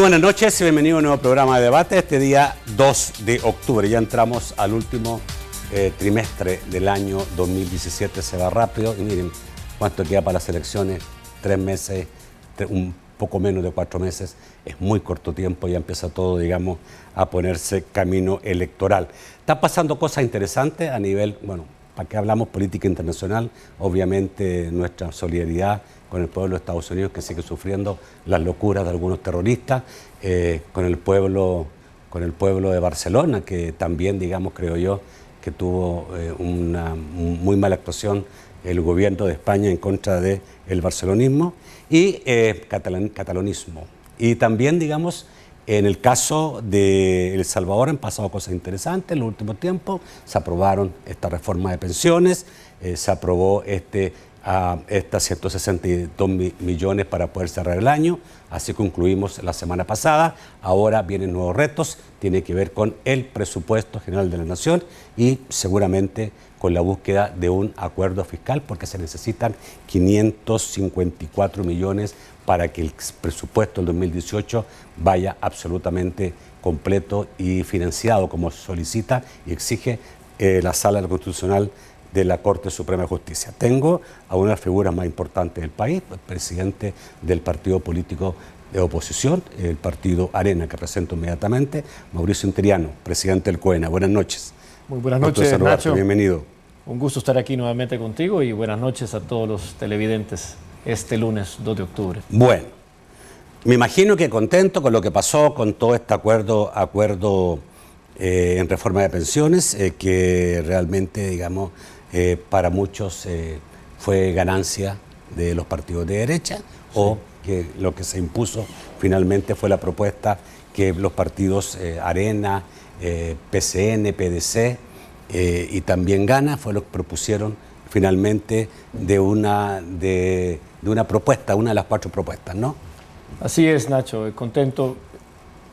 Muy buenas noches y bienvenido a un nuevo programa de debate. Este día 2 de octubre, ya entramos al último trimestre del año 2017, se va rápido y miren cuánto queda para las elecciones, 3 meses, un poco menos de 4 meses, es muy corto tiempo, ya empieza todo, digamos, a ponerse camino electoral. Están pasando cosas interesantes a nivel, bueno, para que hablamos política internacional, obviamente nuestra solidaridad con el pueblo de Estados Unidos que sigue sufriendo las locuras de algunos terroristas, con el pueblo de Barcelona, que también, digamos, creo yo, que tuvo una muy mala actuación el gobierno de España en contra del barcelonismo y catalanismo. Y también, digamos, en el caso de El Salvador han pasado cosas interesantes en los últimos tiempos. Se aprobaron esta reforma de pensiones, se aprobó estas 162 millones para poder cerrar el año, así concluimos la semana pasada. Ahora vienen nuevos retos, tiene que ver con el presupuesto general de la Nación y seguramente con la búsqueda de un acuerdo fiscal, porque se necesitan 554 millones para que el presupuesto del 2018 vaya absolutamente completo y financiado, como solicita y exige la Sala Constitucional de la Corte Suprema de Justicia. Tengo a una de las figuras más importantes del país, el presidente del partido político de oposición, el partido Arena, que presento inmediatamente, Mauricio Interiano, presidente del COENA. Buenas noches. Muy buenas noches, Nacho. Bienvenido. Un gusto estar aquí nuevamente contigo y buenas noches a todos los televidentes este lunes 2 de octubre. Bueno, me imagino que contento con lo que pasó, con todo este acuerdo en reforma de pensiones, que realmente, digamos, para muchos fue ganancia de los partidos de derecha, sí, o que lo que se impuso finalmente fue la propuesta que los partidos Arena, PCN, PDC y también Gana fue lo que propusieron finalmente de una propuesta, una de las 4 propuestas, ¿no? Así es, Nacho, contento.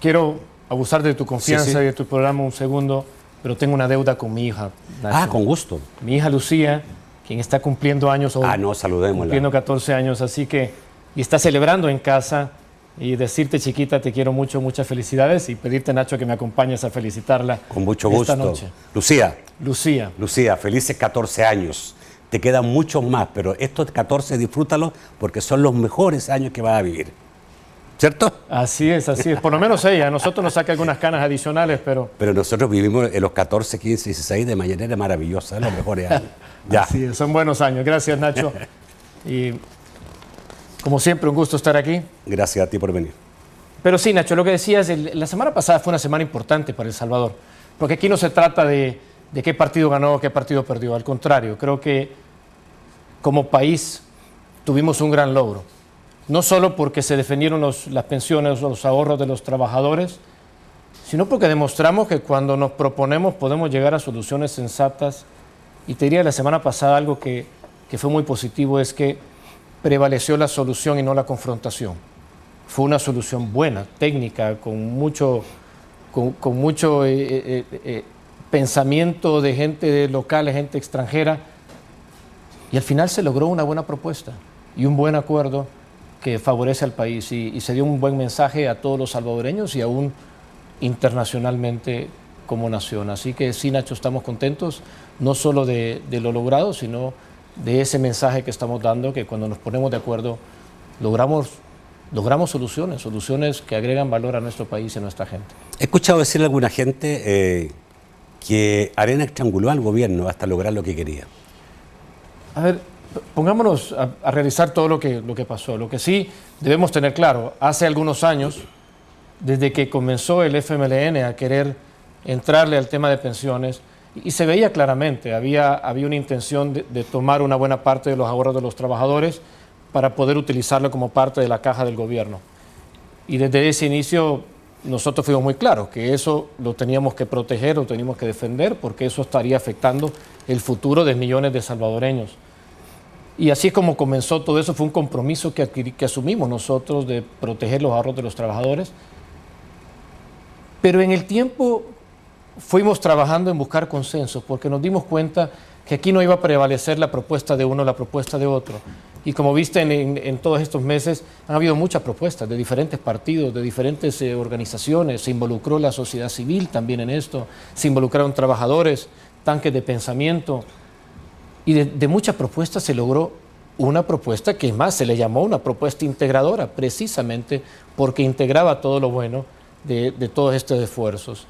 Quiero abusar de tu confianza, sí, sí, y de tu programa un segundo, pero tengo una deuda con mi hija, Nacho. Ah, con gusto. Mi hija Lucía, quien está cumpliendo años hoy. No, saludémosla. Cumpliendo 14 años, así que, y está celebrando en casa, y decirte, chiquita, te quiero mucho, muchas felicidades, y pedirte, Nacho, que me acompañes a felicitarla. Con mucho gusto. Esta noche. Lucía, felices 14 años. Te quedan muchos más, pero estos 14 disfrútalos porque son los mejores años que vas a vivir. ¿Cierto? Así es, así es. Por lo menos ella. A nosotros nos saca algunas canas adicionales, pero... Pero nosotros vivimos en los 14, 15, 16 de manera maravillosa, los mejores años. Ya. Así es, son buenos años. Gracias, Nacho. Y como siempre, un gusto estar aquí. Gracias a ti por venir. Pero sí, Nacho, lo que decías, la semana pasada fue una semana importante para El Salvador, porque aquí no se trata de qué partido ganó, qué partido perdió. Al contrario, creo que como país tuvimos un gran logro. No solo porque se defendieron las pensiones, los ahorros de los trabajadores, sino porque demostramos que cuando nos proponemos podemos llegar a soluciones sensatas. Y te diría la semana pasada algo que fue muy positivo, es que prevaleció la solución y no la confrontación. Fue una solución buena, técnica, con mucho pensamiento de gente local, gente extranjera, y al final se logró una buena propuesta y un buen acuerdo que favorece al país y se dio un buen mensaje a todos los salvadoreños y aún internacionalmente como nación. Así que sí, Nacho, estamos contentos no solo de lo logrado, sino de ese mensaje que estamos dando, que cuando nos ponemos de acuerdo logramos soluciones que agregan valor a nuestro país y a nuestra gente. He escuchado decirle a alguna gente que Arena estranguló al gobierno hasta lograr lo que quería. A ver, pongámonos a realizar todo lo que pasó. Lo que sí debemos tener claro, hace algunos años, desde que comenzó el FMLN a querer entrarle al tema de pensiones, y se veía claramente, había una intención de tomar una buena parte de los ahorros de los trabajadores para poder utilizarlo como parte de la caja del gobierno. Y desde ese inicio nosotros fuimos muy claros que eso lo teníamos que proteger, lo teníamos que defender, porque eso estaría afectando el futuro de millones de salvadoreños. Y así es como comenzó todo eso, fue un compromiso que asumimos nosotros de proteger los ahorros de los trabajadores. Pero en el tiempo fuimos trabajando en buscar consensos, porque nos dimos cuenta que aquí no iba a prevalecer la propuesta de uno o la propuesta de otro. Y como viste en todos estos meses, han habido muchas propuestas de diferentes partidos, de diferentes organizaciones. Se involucró la sociedad civil también en esto, se involucraron trabajadores, tanques de pensamiento. Y de muchas propuestas se logró una propuesta que, es más, se le llamó una propuesta integradora, precisamente porque integraba todo lo bueno de todos estos esfuerzos.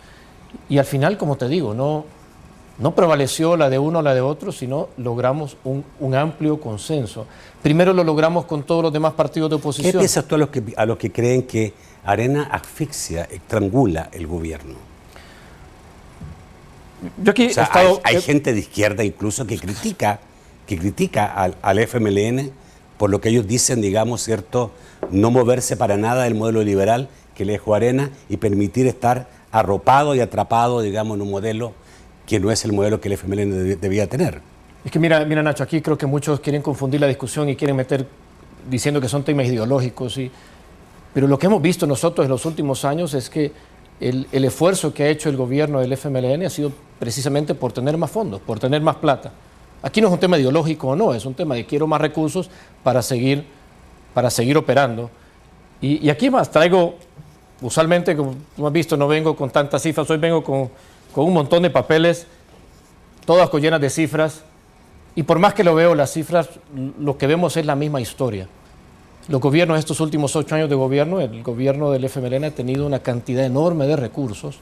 Y al final, como te digo, no prevaleció la de uno o la de otro, sino logramos un amplio consenso. Primero lo logramos con todos los demás partidos de oposición. ¿Qué piensas tú a los que creen que Arena asfixia, estrangula el gobierno? Yo aquí hay gente de izquierda incluso que critica al FMLN por lo que ellos dicen, digamos, ¿cierto?, no moverse para nada del modelo liberal que le dejó Arena y permitir estar arropado y atrapado, digamos, en un modelo que no es el modelo que el FMLN debía tener. Es que mira Nacho, aquí creo que muchos quieren confundir la discusión y quieren meter diciendo que son temas ideológicos. Pero lo que hemos visto nosotros en los últimos años es que el esfuerzo que ha hecho el gobierno del FMLN ha sido precisamente por tener más fondos, por tener más plata. Aquí no es un tema ideológico o no, es un tema de quiero más recursos para seguir operando. Y aquí más traigo, usualmente, como tú has visto, no vengo con tantas cifras, hoy vengo con un montón de papeles, todas llenas de cifras, y por más que lo veo, las cifras, lo que vemos es la misma historia. Los gobiernos, estos últimos 8 años de gobierno, el gobierno del FMLN ha tenido una cantidad enorme de recursos,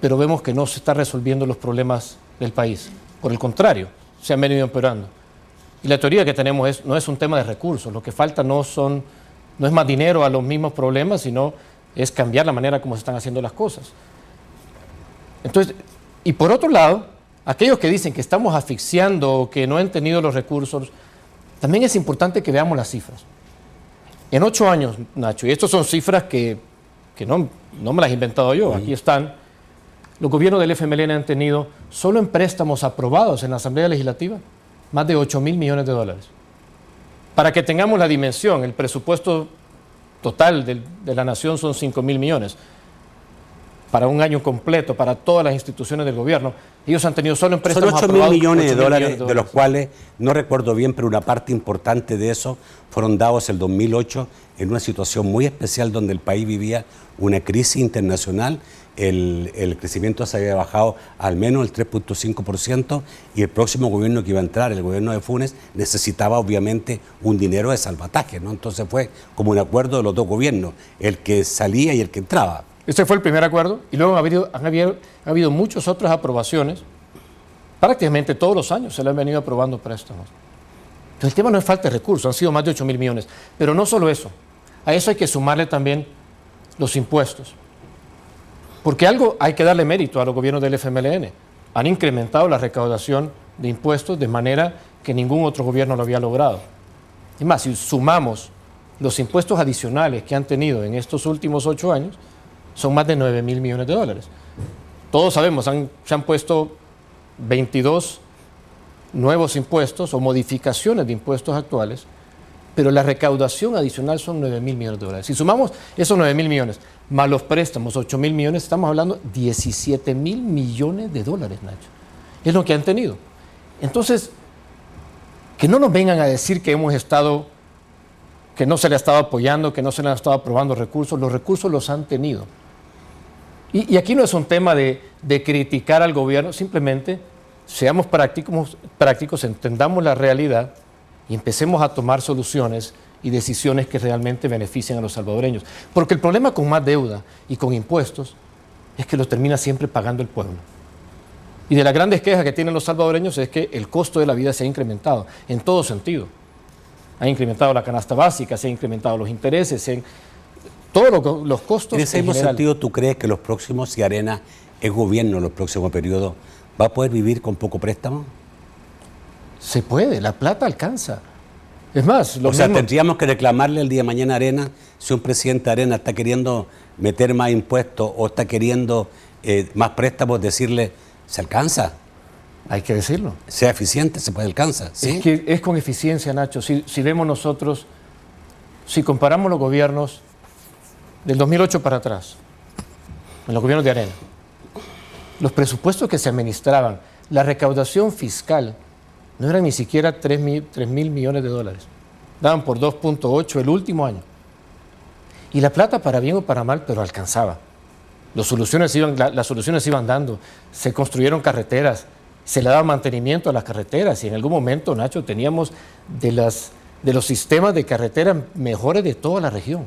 pero vemos que no se están resolviendo los problemas del país. Por el contrario, se han venido empeorando. Y la teoría que tenemos no es un tema de recursos, lo que falta no es más dinero a los mismos problemas, sino es cambiar la manera como se están haciendo las cosas. Entonces, y por otro lado, aquellos que dicen que estamos asfixiando o que no han tenido los recursos, también es importante que veamos las cifras. En 8 años, Nacho, y estas son cifras que no me las he inventado yo, aquí están, los gobiernos del FMLN han tenido, solo en préstamos aprobados en la Asamblea Legislativa, más de 8.000 millones de dólares. Para que tengamos la dimensión, el presupuesto total de la nación son 5.000 millones. Para un año completo, para todas las instituciones del gobierno, ellos han tenido solo en préstamos aprobados. Son 8.000 millones de dólares, de los cuales, no recuerdo bien, pero una parte importante de eso fueron dados el 2008 en una situación muy especial donde el país vivía una crisis internacional. El crecimiento se había bajado al menos el 3.5% y el próximo gobierno que iba a entrar, el gobierno de Funes, necesitaba obviamente un dinero de salvataje, ¿no? Entonces fue como un acuerdo de los dos gobiernos, el que salía y el que entraba. Ese fue el primer acuerdo y luego ha habido muchas otras aprobaciones. Prácticamente todos los años se le han venido aprobando préstamos. Entonces el tema no es falta de recursos, han sido más de 8.000 millones. Pero no solo eso, a eso hay que sumarle también los impuestos. Porque algo hay que darle mérito a los gobiernos del FMLN. Han incrementado la recaudación de impuestos de manera que ningún otro gobierno lo había logrado. Y más, si sumamos los impuestos adicionales que han tenido en estos últimos 8 años, son más de 9.000 millones de dólares. Todos sabemos, se han puesto 22 nuevos impuestos o modificaciones de impuestos actuales, pero la recaudación adicional son 9.000 millones de dólares. Si sumamos esos 9.000 millones más los préstamos, 8.000 millones, estamos hablando de 17.000 millones de dólares, Nacho. Es lo que han tenido. Entonces, que no nos vengan a decir que que no se le ha estado apoyando, que no se le han estado aprobando recursos. Los recursos los han tenido. Y aquí no es un tema de criticar al gobierno, simplemente seamos prácticos, entendamos la realidad y empecemos a tomar soluciones y decisiones que realmente beneficien a los salvadoreños. Porque el problema con más deuda y con impuestos es que lo termina siempre pagando el pueblo. Y de las grandes quejas que tienen los salvadoreños es que el costo de la vida se ha incrementado en todo sentido. Ha incrementado la canasta básica, se han incrementado los intereses, todos los costos. En ese mismo sentido, ¿tú crees que los próximos, si Arena es gobierno en los próximos periodos, va a poder vivir con poco préstamo? Se puede, la plata alcanza. Es más, tendríamos que reclamarle el día de mañana a Arena si un presidente de Arena está queriendo meter más impuestos o está queriendo más préstamos, decirle, ¿se alcanza? Hay que decirlo. Sea eficiente, se puede alcanzar. ¿Sí? Es que es con eficiencia, Nacho. Si vemos nosotros, si comparamos los gobiernos del 2008 para atrás, en los gobiernos de Arena, los presupuestos que se administraban, la recaudación fiscal, no eran ni siquiera 3.000 millones de dólares. daban por 2.8 el último año. Y la plata, para bien o para mal, pero alcanzaba. Las soluciones iban dando, se construyeron carreteras, se le daba mantenimiento a las carreteras y en algún momento, Nacho, teníamos de los sistemas de carretera mejores de toda la región.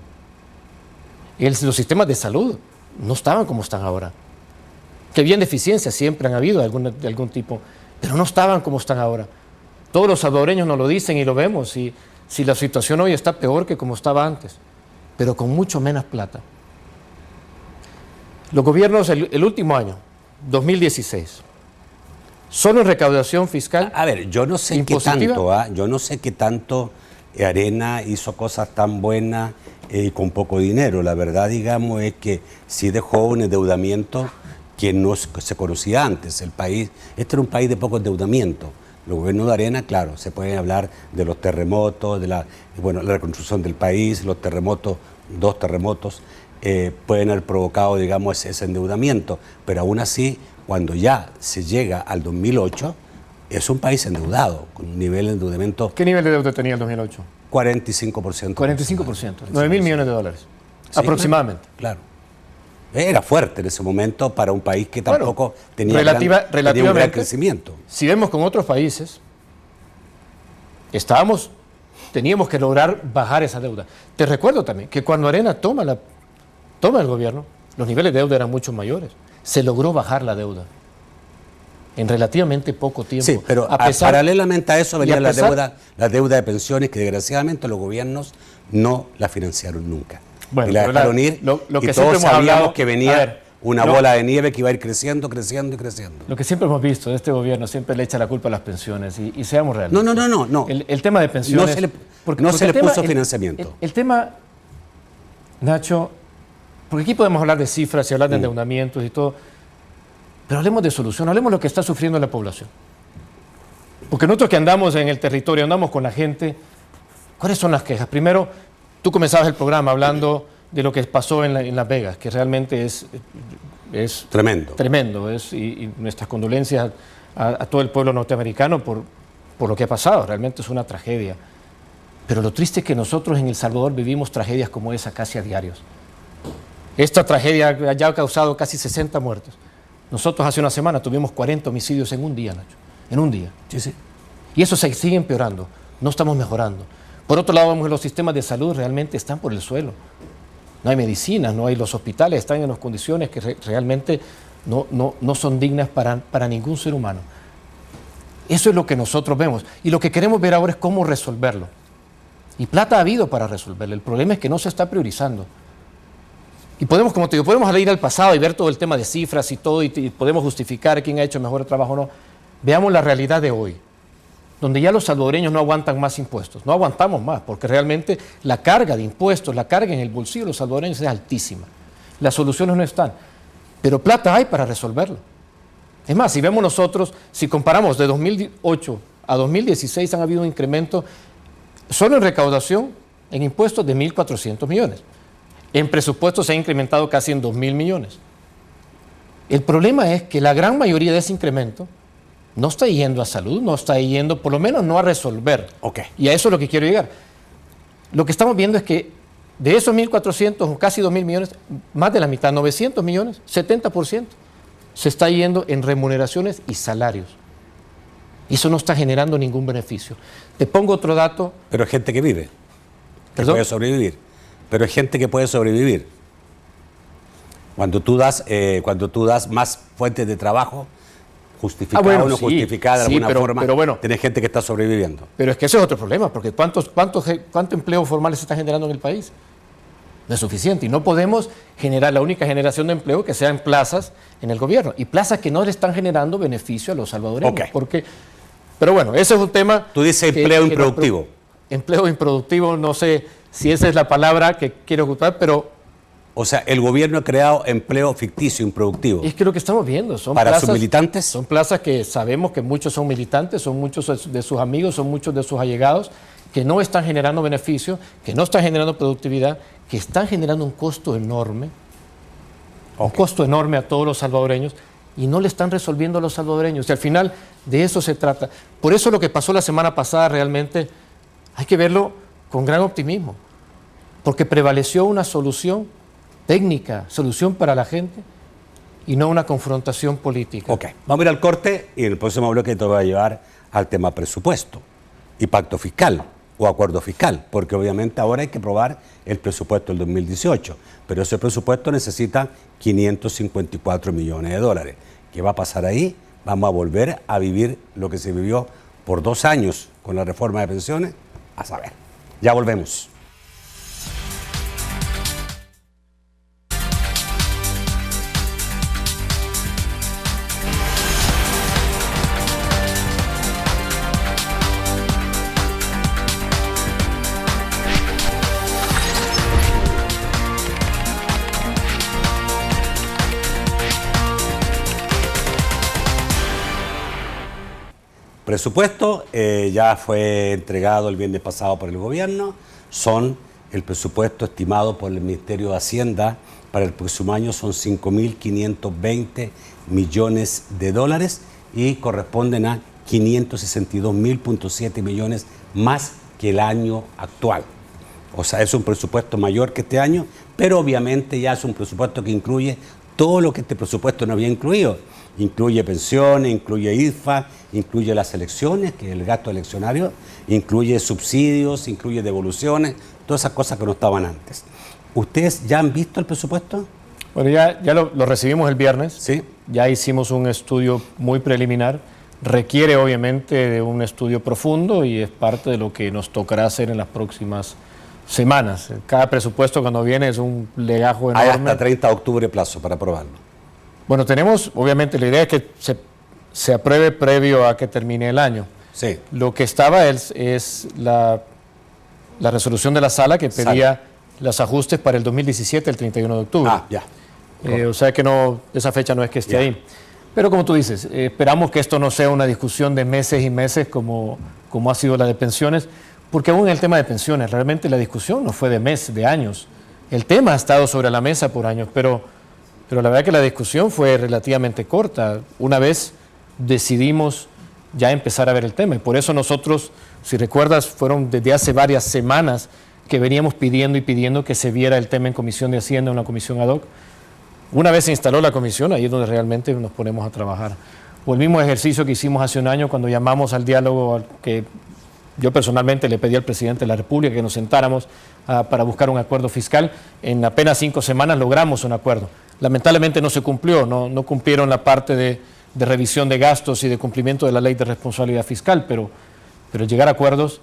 Los sistemas de salud no estaban como están ahora. Que habían deficiencias, siempre han habido de algún tipo, pero no estaban como están ahora. Todos los salvadoreños nos lo dicen y lo vemos, y si la situación hoy está peor que como estaba antes, pero con mucho menos plata. Los gobiernos, el último año, 2016, solo en recaudación fiscal. A ver, yo no sé qué tanto, yo no sé qué tanto Arena hizo cosas tan buenas con poco dinero. La verdad, digamos, es que sí dejó un endeudamiento que no se conocía antes. El país, este era un país de poco endeudamiento. Los gobiernos de Arena, claro, se pueden hablar de los terremotos, de la reconstrucción del país, los terremotos, 2 terremotos, pueden haber provocado, digamos, ese endeudamiento. Pero aún así, cuando ya se llega al 2008, es un país endeudado, con un nivel de endeudamiento. ¿Qué nivel de deuda tenía el 2008? 45%. 45%, 9.000 millones de dólares, sí, aproximadamente. Claro. Era fuerte en ese momento para un país que tampoco tenía relativamente, un gran crecimiento. Si vemos con otros países, teníamos que lograr bajar esa deuda. Te recuerdo también que cuando Arena toma el gobierno, los niveles de deuda eran mucho mayores. Se logró bajar la deuda en relativamente poco tiempo. Sí, pero paralelamente a eso venía la deuda de pensiones que desgraciadamente los gobiernos no la financiaron nunca. Bueno, y la dejaron ir, lo que y todos sabíamos que venía una bola de nieve que iba a ir creciendo, creciendo y creciendo. Lo que siempre hemos visto de este gobierno, siempre le echa la culpa a las pensiones, y seamos realistas. No. El tema de pensiones... No se le puso financiamiento. El tema, Nacho, porque aquí podemos hablar de cifras y hablar de endeudamientos y todo, pero hablemos de solución, hablemos de lo que está sufriendo la población. Porque nosotros que andamos en el territorio, andamos con la gente, ¿cuáles son las quejas? Primero, tú comenzabas el programa hablando de lo que pasó en Las Vegas, que realmente es tremendo. Tremendo, y nuestras condolencias a todo el pueblo norteamericano por lo que ha pasado, realmente es una tragedia. Pero lo triste es que nosotros en El Salvador vivimos tragedias como esa casi a diarios. Esta tragedia ya ha causado casi 60 muertos. Nosotros hace una semana tuvimos 40 homicidios en un día, Nacho, en un día. Sí. Y eso se sigue empeorando, no estamos mejorando. Por otro lado, vemos que los sistemas de salud realmente están por el suelo. No hay medicinas, los hospitales están en unas condiciones que realmente no son dignas para ningún ser humano. Eso es lo que nosotros vemos. Y lo que queremos ver ahora es cómo resolverlo. Y plata ha habido para resolverlo. El problema es que no se está priorizando. Y podemos, como te digo, podemos ir al pasado y ver todo el tema de cifras y todo, y podemos justificar quién ha hecho mejor trabajo o no. Veamos la realidad de hoy, donde ya los salvadoreños no aguantan más impuestos. No aguantamos más, porque realmente la carga de impuestos, la carga en el bolsillo de los salvadoreños es altísima. Las soluciones no están, pero plata hay para resolverlo. Es más, si vemos nosotros, si comparamos de 2008 a 2016, han habido un incremento solo en recaudación en impuestos de 1.400 millones. En presupuesto se ha incrementado casi en 2.000 millones. El problema es que la gran mayoría de ese incremento no está yendo a salud, no está yendo, por lo menos no a resolver. Okay. Y a eso es lo que quiero llegar. Lo que estamos viendo es que de esos 1.400 o casi 2.000 millones, más de la mitad, 900 millones, 70%, se está yendo en remuneraciones y salarios. Y eso no está generando ningún beneficio. Te pongo otro dato. Pero hay gente que vive, que puede sobrevivir. Pero hay gente que puede sobrevivir. Cuando tú das más fuentes de trabajo, justificada o no justificada de alguna forma, pero bueno, tenés gente que está sobreviviendo. Pero es que ese es otro problema, porque ¿cuánto empleo formal se está generando en el país? No es suficiente, y no podemos generar la única generación de empleo que sea en plazas en el gobierno, y plazas que no le están generando beneficio a los salvadoreños. Okay. Pero bueno, ese es un tema... Tú dices empleo improductivo. Empleo improductivo, no sé si esa es la palabra que quiero ocupar, pero... O sea, el gobierno ha creado empleo ficticio, improductivo. Es que lo que estamos viendo son ¿Para plazas, sus militantes? Son plazas que sabemos que muchos son militantes, son muchos de sus amigos, son muchos de sus allegados, que no están generando beneficio, que no están generando productividad, que están generando un costo enorme, un costo enorme a todos los salvadoreños, y no le están resolviendo a los salvadoreños. Y al final de eso se trata. Por eso lo que pasó la semana pasada realmente hay que verlo con gran optimismo, porque prevaleció una solución técnica, solución para la gente, y no una confrontación política. Ok, vamos a ir al corte y en el próximo bloque te voy a llevar al tema presupuesto y pacto fiscal o acuerdo fiscal, porque obviamente ahora hay que aprobar el presupuesto del 2018, pero ese presupuesto necesita 554 millones de dólares. ¿Qué va a pasar ahí? Vamos a volver a vivir lo que se vivió por 2 años con la reforma de pensiones, a saber. Ya volvemos. Presupuesto ya fue entregado el viernes pasado por el gobierno, son el presupuesto estimado por el Ministerio de Hacienda para el próximo año son 5.520 millones de dólares y corresponden a 562.7 millones más que el año actual. O sea, es un presupuesto mayor que este año, pero obviamente ya es un presupuesto que incluye todo lo que este presupuesto no había incluido. Incluye pensiones, incluye IFA, incluye las elecciones, que es el gasto eleccionario, incluye subsidios, incluye devoluciones, todas esas cosas que no estaban antes. ¿Ustedes ya han visto el presupuesto? Bueno, ya lo recibimos el viernes. Sí. Ya hicimos un estudio muy preliminar. Requiere obviamente de un estudio profundo y es parte de lo que nos tocará hacer en las próximas semanas. Cada presupuesto cuando viene es un legajo enorme. Hay hasta 30 de octubre plazo para aprobarlo. Bueno, tenemos, obviamente, la idea es que se apruebe previo a que termine el año. Sí. Lo que estaba es la resolución de la sala que pedía los ajustes para el 2017, el 31 de octubre. Ah, ya. O sea que no, esa fecha no es que esté ahí. Pero como tú dices, esperamos que esto no sea una discusión de meses y meses como ha sido la de pensiones, porque aún en el tema de pensiones, realmente la discusión no fue de meses, de años. El tema ha estado sobre la mesa por años, pero la verdad es que la discusión fue relativamente corta. Una vez decidimos ya empezar a ver el tema. Y por eso nosotros, si recuerdas, fueron desde hace varias semanas que veníamos pidiendo y pidiendo que se viera el tema en Comisión de Hacienda, una comisión ad hoc. Una vez se instaló la comisión, ahí es donde realmente nos ponemos a trabajar. O el mismo ejercicio que hicimos hace un año cuando llamamos al diálogo que yo personalmente le pedí al presidente de la República que nos sentáramos para buscar un acuerdo fiscal. En apenas 5 semanas logramos un acuerdo. Lamentablemente no se cumplió, no cumplieron la parte de revisión de gastos y de cumplimiento de la ley de responsabilidad fiscal, pero llegar a acuerdos,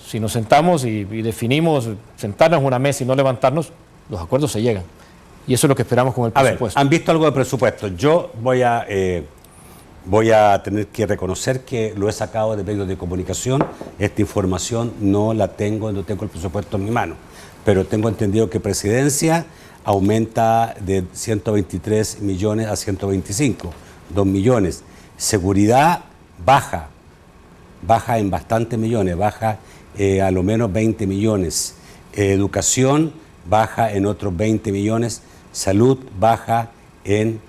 si nos sentamos y definimos sentarnos en una mesa y no levantarnos, los acuerdos se llegan. Y eso es lo que esperamos con el presupuesto. A ver, ¿han visto algo de presupuesto? Yo voy a tener que reconocer que lo he sacado de medios de comunicación. Esta información no tengo el presupuesto en mi mano. Pero tengo entendido que Presidencia aumenta de 123 millones a 125, 2 millones. Seguridad baja en bastantes millones, baja a lo menos 20 millones. Educación baja en otros 20 millones. Salud baja en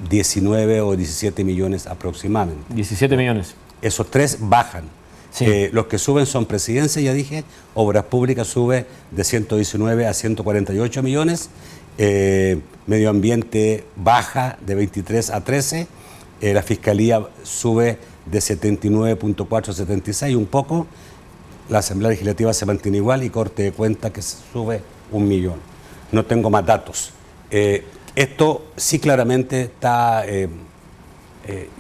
19 o 17 millones aproximadamente. 17 millones. Esos 3 bajan. Sí. Los que suben son Presidencia, ya dije, Obras Públicas sube de 119 a 148 millones, Medio Ambiente baja de 23 a 13, la Fiscalía sube de 79.4 a 76 un poco, la Asamblea Legislativa se mantiene igual y Corte de Cuentas que sube 1 millón. No tengo más datos. Esto sí claramente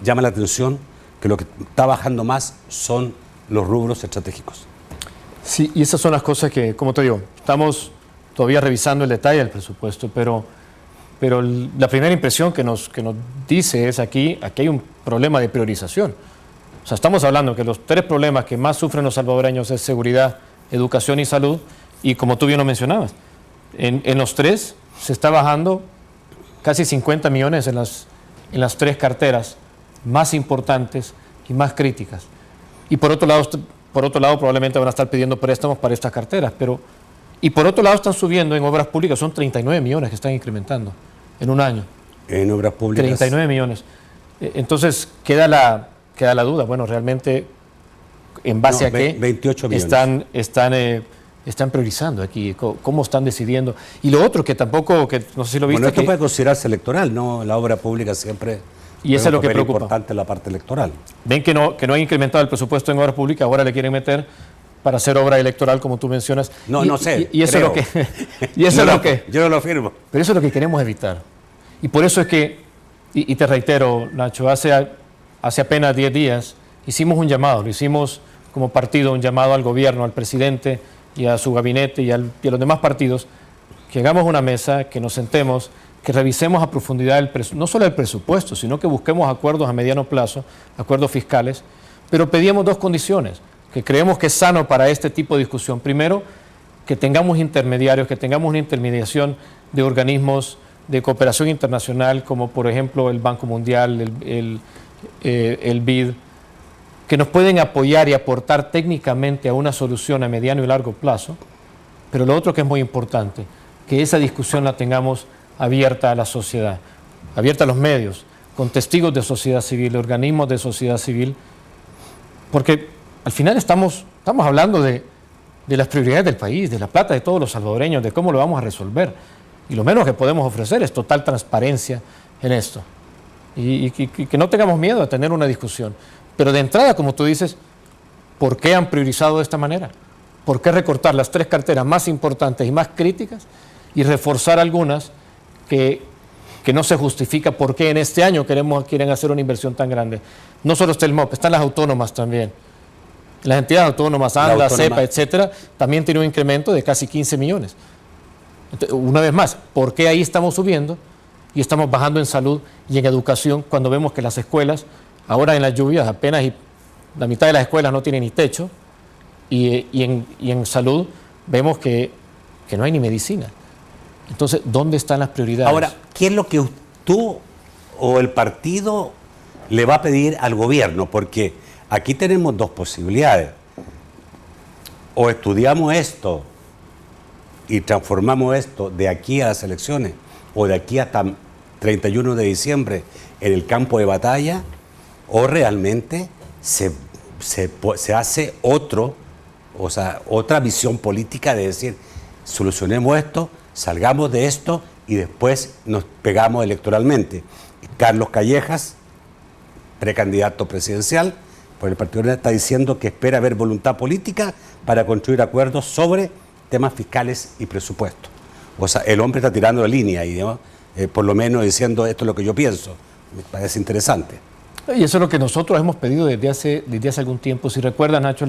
llama la atención que lo que está bajando más son los rubros estratégicos. Sí, y esas son las cosas que, como te digo, estamos todavía revisando el detalle del presupuesto, pero la primera impresión que nos dice es aquí hay un problema de priorización. O sea, estamos hablando que los 3 problemas que más sufren los salvadoreños es seguridad, educación y salud, y como tú bien lo mencionabas, en los 3 se está bajando casi 50 millones en las 3 carteras más importantes y más críticas. Y por otro lado probablemente van a estar pidiendo préstamos para estas carteras, y por otro lado están subiendo en obras públicas, son 39 millones que están incrementando en un año. En obras públicas. 39 millones. Entonces queda la duda, bueno, realmente en base a qué 28 millones. están priorizando aquí, cómo están decidiendo. Y lo otro que tampoco, que no sé si lo viste. Bueno, esto puede considerarse electoral, ¿no? La obra pública siempre y eso es lo que preocupa. Importante la parte electoral. Ven que no han incrementado el presupuesto en obras públicas, ahora le quieren meter para hacer obra electoral, como tú mencionas. No sé. Y eso es lo que. Y eso es lo que. Yo no lo firmo. Pero eso es lo que queremos evitar. Y por eso es que, y te reitero, Nacho, hace apenas 10 días hicimos un llamado, lo hicimos como partido, un llamado al gobierno, al presidente y a su gabinete y a los demás partidos, que hagamos una mesa, que nos sentemos, que revisemos a profundidad no solo el presupuesto, sino que busquemos acuerdos a mediano plazo, acuerdos fiscales, pero pedíamos 2 condiciones que creemos que es sano para este tipo de discusión. Primero, que tengamos intermediarios, que tengamos una intermediación de organismos de cooperación internacional, como por ejemplo el Banco Mundial, el BID, que nos pueden apoyar y aportar técnicamente a una solución a mediano y largo plazo. Pero lo otro que es muy importante, que esa discusión la tengamos abierta a la sociedad, abierta a los medios, con testigos de sociedad civil, organismos de sociedad civil, porque al final estamos hablando de las prioridades del país, de la plata de todos los salvadoreños, de cómo lo vamos a resolver. Y lo menos que podemos ofrecer es total transparencia en esto. Y que no tengamos miedo a tener una discusión. Pero de entrada, como tú dices, ¿por qué han priorizado de esta manera? ¿Por qué recortar las 3 carteras más importantes y más críticas y reforzar algunas que no se justifica por qué en este año quieren hacer una inversión tan grande? No solo está el MOP, están las autónomas también. Las entidades autónomas, ANDA, CEPA, etcétera, también tiene un incremento de casi 15 millones. Entonces, una vez más, ¿por qué ahí estamos subiendo y estamos bajando en salud y en educación cuando vemos que las escuelas, ahora en las lluvias, apenas la mitad de las escuelas no tienen ni techo y en salud vemos que no hay ni medicina? Entonces, ¿dónde están las prioridades? Ahora, ¿qué es lo que tú o el partido le va a pedir al gobierno? Porque aquí tenemos 2 posibilidades. O estudiamos esto y transformamos esto de aquí a las elecciones o de aquí hasta 31 de diciembre en el campo de batalla, o realmente se hace otra visión política de decir, solucionemos esto, salgamos de esto y después nos pegamos electoralmente. Carlos Callejas, precandidato presidencial por el Partido Verde, está diciendo que espera haber voluntad política para construir acuerdos sobre temas fiscales y presupuestos. O sea, el hombre está tirando de línea y por lo menos diciendo esto es lo que yo pienso. Me parece interesante. Y eso es lo que nosotros hemos pedido desde hace algún tiempo. Si recuerdan, Nacho,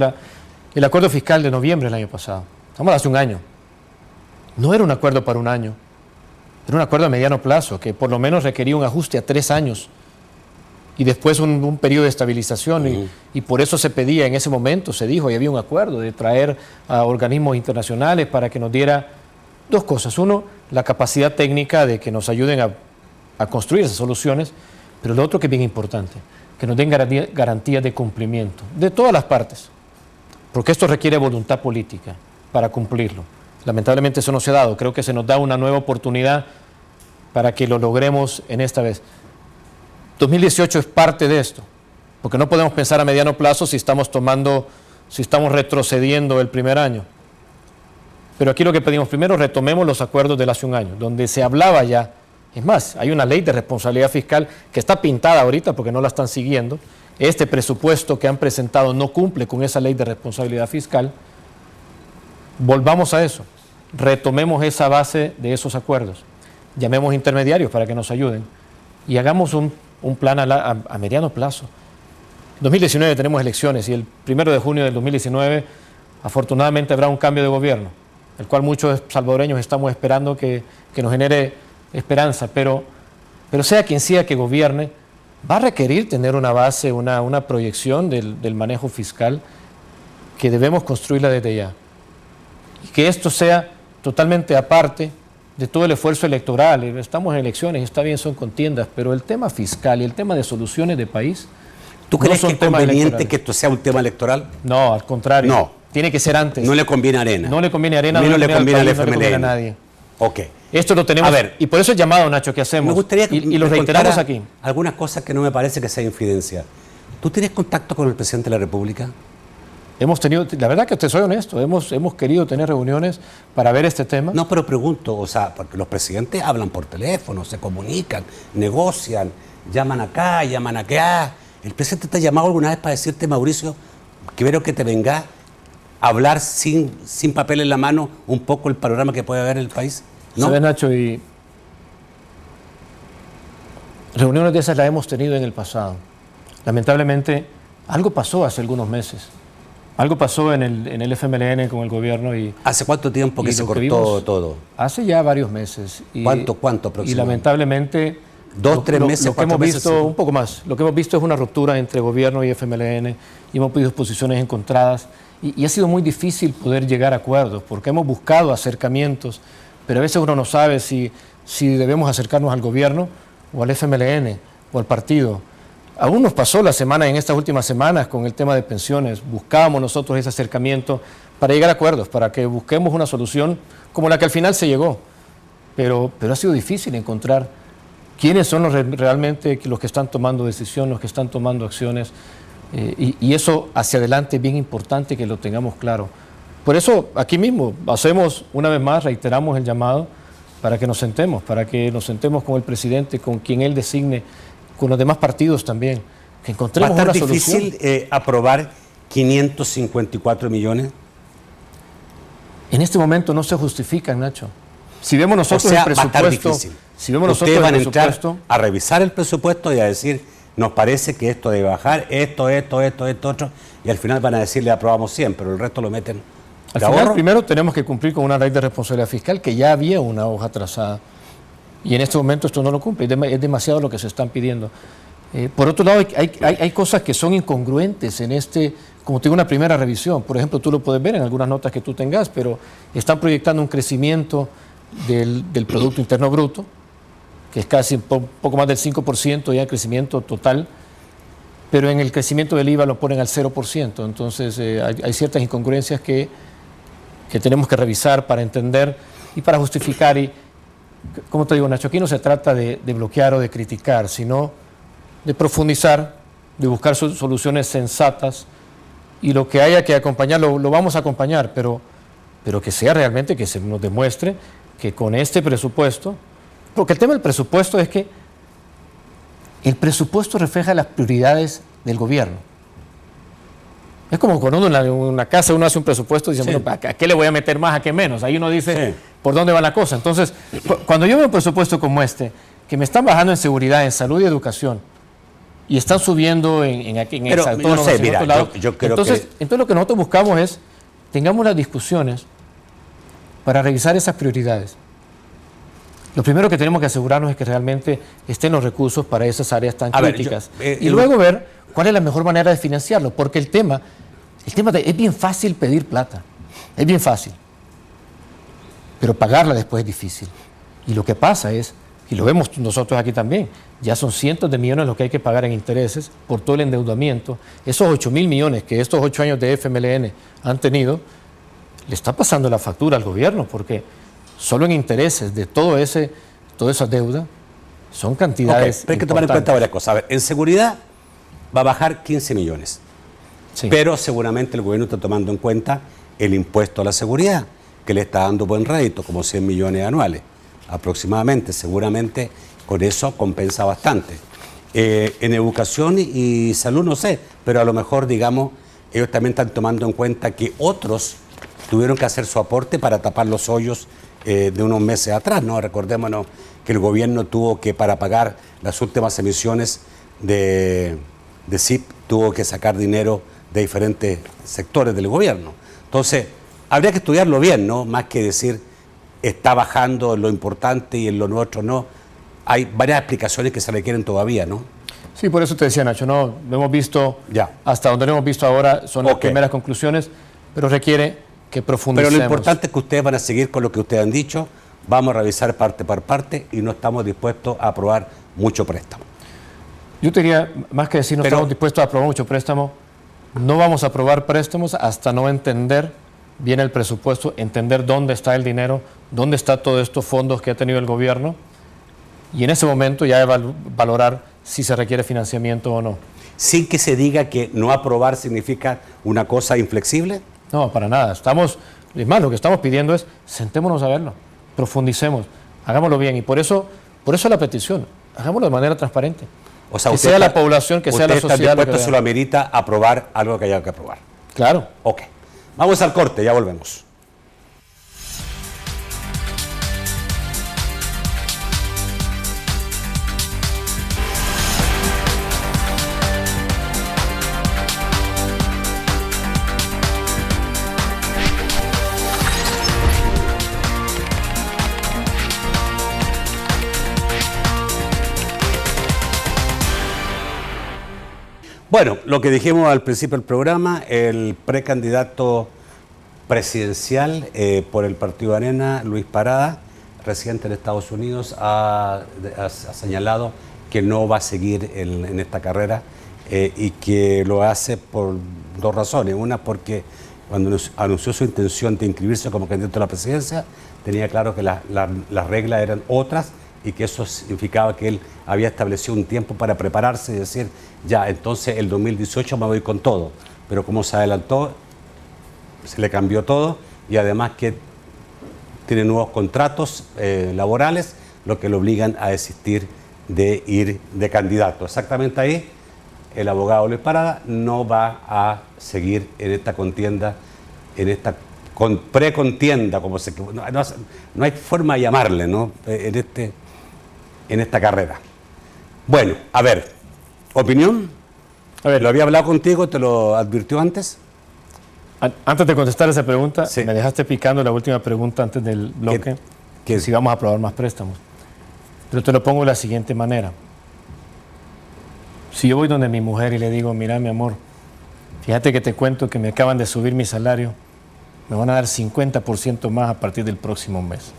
el acuerdo fiscal de noviembre del año pasado, estamos hace un año, no era un acuerdo para un año, era un acuerdo a mediano plazo, que por lo menos requería un ajuste a 3 años y después un periodo de estabilización. Y por eso se pedía en ese momento, se dijo, y había un acuerdo de traer a organismos internacionales para que nos diera 2 cosas. Uno, la capacidad técnica de que nos ayuden a construir esas soluciones, pero lo otro que es bien importante, que nos den garantías de cumplimiento de todas las partes, porque esto requiere voluntad política para cumplirlo. Lamentablemente eso no se ha dado. Creo que se nos da una nueva oportunidad para que lo logremos en esta vez. 2018 es parte de esto, porque no podemos pensar a mediano plazo si estamos retrocediendo el primer año. Pero aquí lo que pedimos primero, retomemos los acuerdos de hace un año, donde se hablaba ya. Es más, hay una ley de responsabilidad fiscal que está pintada ahorita porque no la están siguiendo. Este presupuesto que han presentado no cumple con esa ley de responsabilidad fiscal. Volvamos a eso, retomemos esa base de esos acuerdos, llamemos intermediarios para que nos ayuden y hagamos un plan a mediano plazo. En 2019 tenemos elecciones y el 1 de junio del 2019 afortunadamente habrá un cambio de gobierno, el cual muchos salvadoreños estamos esperando que nos genere esperanza, pero sea quien sea que gobierne, va a requerir tener una base, una proyección del manejo fiscal que debemos construirla desde ya. Y que esto sea totalmente aparte de todo el esfuerzo electoral. Estamos en elecciones, está bien, son contiendas, pero el tema fiscal y el tema de soluciones de país. ¿Tú crees que es conveniente que esto sea un tema electoral? No, al contrario. No. Tiene que ser antes. No le conviene a Arena. No le conviene a Arena, no le conviene al FMLN. No le conviene a nadie. Ok. Esto lo tenemos. A ver, y por eso el llamado, Nacho, que hacemos. Me gustaría que y lo reiteramos aquí. Algunas cosas que no me parece que sea infidencia. ¿Tú tienes contacto con el presidente de la República? hemos tenido, la verdad que te soy honesto, hemos querido tener reuniones para ver este tema. No, pero pregunto, o sea, porque los presidentes hablan por teléfono, se comunican, negocian, llaman acá, llaman acá. ¿El presidente te ha llamado alguna vez para decirte, Mauricio, quiero que te vengas a hablar sin papel en la mano un poco el panorama que puede haber en el país? ¿No? ¿Sabes, Nacho? Y reuniones de esas las hemos tenido en el pasado. Lamentablemente, algo pasó hace algunos meses. Algo pasó en el FMLN con el gobierno y... ¿Hace cuánto tiempo que se cortó todo? Hace ya varios meses. Y, ¿Cuánto aproximadamente? Y lamentablemente... 2, 3 meses, lo que hemos 4 meses. visto, un poco más. Lo que hemos visto es una ruptura entre gobierno y FMLN y hemos pedido posiciones encontradas y ha sido muy difícil poder llegar a acuerdos porque hemos buscado acercamientos, pero a veces uno no sabe si debemos acercarnos al gobierno o al FMLN o al partido. Aún nos pasó en estas últimas semanas con el tema de pensiones. Buscábamos nosotros ese acercamiento para llegar a acuerdos, para que busquemos una solución como la que al final se llegó. Pero ha sido difícil encontrar quiénes son realmente los que están tomando decisiones, los que están tomando acciones. Y eso hacia adelante es bien importante que lo tengamos claro. Por eso aquí mismo hacemos una vez más, reiteramos el llamado para que nos sentemos con el presidente, con quien él designe, con los demás partidos también, que encontremos una solución. ¿Va a estar difícil aprobar 554 millones? En este momento no se justifican, Nacho. Si vemos nosotros el presupuesto, va a estar difícil. Si vemos nosotros ustedes van el a entrar presupuesto, a revisar el presupuesto y a decir, nos parece que esto debe bajar, esto, otro, y al final van a decir, le aprobamos 100, pero el resto lo meten al final, primero tenemos que cumplir con una ley de responsabilidad fiscal que ya había una hoja trazada. Y en este momento esto no lo cumple, es demasiado lo que se están pidiendo. Por otro lado, hay cosas que son incongruentes en como te digo, una primera revisión. Por ejemplo, tú lo puedes ver en algunas notas que tú tengas, pero están proyectando un crecimiento del Producto Interno Bruto, que es casi un poco más del 5% ya el crecimiento total, pero en el crecimiento del IVA lo ponen al 0%. Entonces, hay ciertas incongruencias que tenemos que revisar para entender y para justificar. Y, como te digo, Nacho, aquí no se trata de bloquear o de criticar, sino de profundizar, de buscar soluciones sensatas, y lo que haya que acompañar lo vamos a acompañar, pero que sea realmente, que se nos demuestre que con este presupuesto, porque el tema del presupuesto es que el presupuesto refleja las prioridades del gobierno. Es como cuando uno en una casa uno hace un presupuesto y dice, bueno, ¿a qué le voy a meter más, a qué menos? Ahí uno dice, ¿por dónde va la cosa? Entonces, cuando yo veo un presupuesto como este, que me están bajando en seguridad, en salud y educación, y están subiendo en otros lados, yo creo entonces lo que nosotros buscamos es, tengamos las discusiones para revisar esas prioridades. Lo primero que tenemos que asegurarnos es que realmente estén los recursos para esas áreas tan críticas. Y luego ver cuál es la mejor manera de financiarlo, porque el tema es bien fácil pedir plata, es bien fácil, pero pagarla después es difícil. Y lo que pasa es, y lo vemos nosotros aquí también, ya son cientos de millones lo que hay que pagar en intereses por todo el endeudamiento. Esos 8.000 millones que estos 8 años de FMLN han tenido, le está pasando la factura al gobierno, porque solo en intereses de toda esa deuda son cantidades pero hay que tomar en cuenta varias cosas. A ver, en seguridad va a bajar 15 millones, pero seguramente el gobierno está tomando en cuenta el impuesto a la seguridad, que le está dando buen rédito, como 100 millones anuales aproximadamente. Seguramente con eso compensa bastante. En educación y salud no sé, pero a lo mejor, digamos, ellos también están tomando en cuenta que otros tuvieron que hacer su aporte para tapar los hoyos de unos meses atrás, ¿no? Recordémonos que el gobierno tuvo que, para pagar las últimas emisiones de SIP, tuvo que sacar dinero de diferentes sectores del gobierno. Entonces, habría que estudiarlo bien, ¿no? Más que decir, está bajando en lo importante y en lo nuestro no. Hay varias explicaciones que se requieren todavía, ¿no? Sí, por eso te decía, Nacho, no hemos visto, hasta donde lo hemos visto ahora son las primeras conclusiones, pero requiere que profundicemos. Pero lo importante es que ustedes van a seguir con lo que ustedes han dicho, vamos a revisar parte por parte y no estamos dispuestos a aprobar mucho préstamo. Yo te diría, más que decir no estamos dispuestos a aprobar mucho préstamo, no vamos a aprobar préstamos hasta no entender bien el presupuesto, entender dónde está el dinero, dónde están todos estos fondos que ha tenido el gobierno, y en ese momento ya valorar si se requiere financiamiento o no. sin que se diga que no aprobar significa una cosa inflexible? No, para nada. Es más, lo que estamos pidiendo es sentémonos a verlo, profundicemos, hagámoslo bien. Y por eso la petición, hagámoslo de manera transparente. O sea, que sea la población, que sea la sociedad. ¿Usted está dispuesto, se lo amerita, a aprobar algo que haya que aprobar? Claro. Ok. Vamos al corte, ya volvemos. Bueno, lo que dijimos al principio del programa, el precandidato presidencial por el Partido Arena, Luis Parada, residente en Estados Unidos, ha señalado que no va a seguir en esta carrera y que lo hace por dos razones. Una, porque cuando anunció su intención de inscribirse como candidato a la presidencia, tenía claro que las reglas eran otras y que eso significaba que él había establecido un tiempo para prepararse y decir, ya, entonces el 2018 me voy con todo. Pero como se adelantó, se le cambió todo y además que tiene nuevos contratos laborales, lo que le obligan a desistir de ir de candidato. Exactamente ahí, el abogado Luis Parada no va a seguir en esta contienda, en esta precontienda, como no hay forma de llamarle, ¿no? En esta carrera. Bueno, a ver, ¿opinión? A ver, ¿Lo había hablado contigo? ¿Te lo advirtió antes? Antes de contestar esa pregunta, Sí. me dejaste picando la última pregunta antes del bloque, ¿Qué? si vamos a aprobar más préstamos. Pero te lo pongo de la siguiente manera. Si yo voy donde mi mujer y le digo, mira mi amor, fíjate que te cuento que me acaban de subir mi salario, me van a dar 50% más a partir del próximo mes.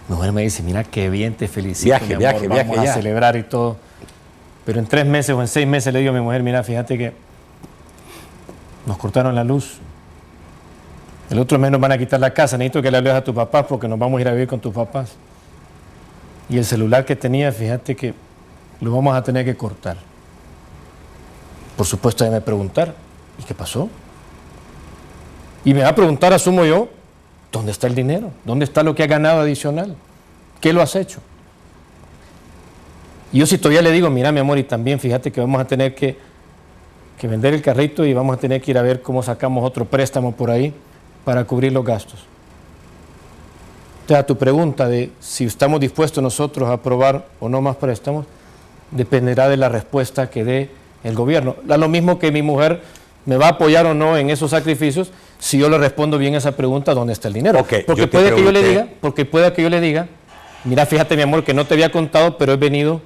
Mi mujer me dice, mira qué bien, te felicito, mi amor, vamos a celebrar y todo. Pero en 3 meses o en 6 meses le digo a mi mujer, mira, fíjate que nos cortaron la luz. El otro mes nos van a quitar la casa, necesito que le hables a tus papás porque nos vamos a ir a vivir con tus papás. Y el celular que tenía, fíjate que lo vamos a tener que cortar. Por supuesto, debe preguntar, ¿y qué pasó? Y me va a preguntar, asumo yo, ¿dónde está el dinero? ¿Dónde está lo que ha ganado adicional? ¿Qué lo has hecho? Y yo si todavía le digo, mira mi amor, y también fíjate que vamos a tener que vender el carrito y vamos a tener que ir a ver cómo sacamos otro préstamo por ahí para cubrir los gastos. Entonces, a tu pregunta de si estamos dispuestos nosotros a aprobar o no más préstamos, dependerá de la respuesta que dé el gobierno. Da lo mismo que mi mujer me va a apoyar o no en esos sacrificios si yo le respondo bien a esa pregunta, ¿dónde está el dinero? Okay, porque puede que yo le diga, mira, fíjate mi amor que no te había contado, pero he venido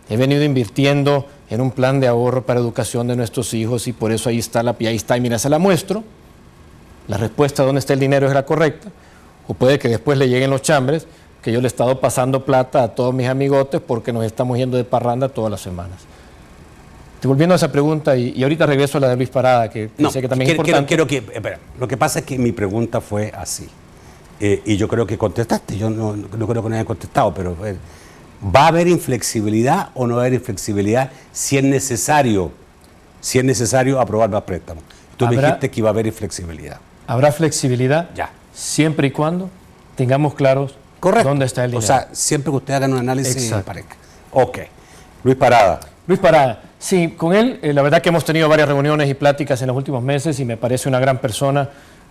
invirtiendo en un plan de ahorro para educación de nuestros hijos y por eso ahí está, y mira, se la muestro. La respuesta ¿dónde está el dinero? es la correcta. O puede que después le lleguen los chambres que yo le he estado pasando plata a todos mis amigotes porque nos estamos yendo de parranda todas las semanas. Volviendo a esa pregunta, y ahorita regreso a la de Luis Parada, que sé que también es importante. Espera, lo que pasa es que mi pregunta fue así, y yo creo que contestaste, yo no creo que no haya contestado, pero ¿va a haber inflexibilidad o no va a haber inflexibilidad si es necesario aprobar más préstamos? Tú me dijiste que iba a haber inflexibilidad. Habrá flexibilidad ya, siempre y cuando tengamos claros dónde está el dinero. O sea, siempre que usted haga un análisis de pareja. Ok. Luis Parada. Luis Parada, sí, con él la verdad que hemos tenido varias reuniones y pláticas en los últimos meses y me parece una gran persona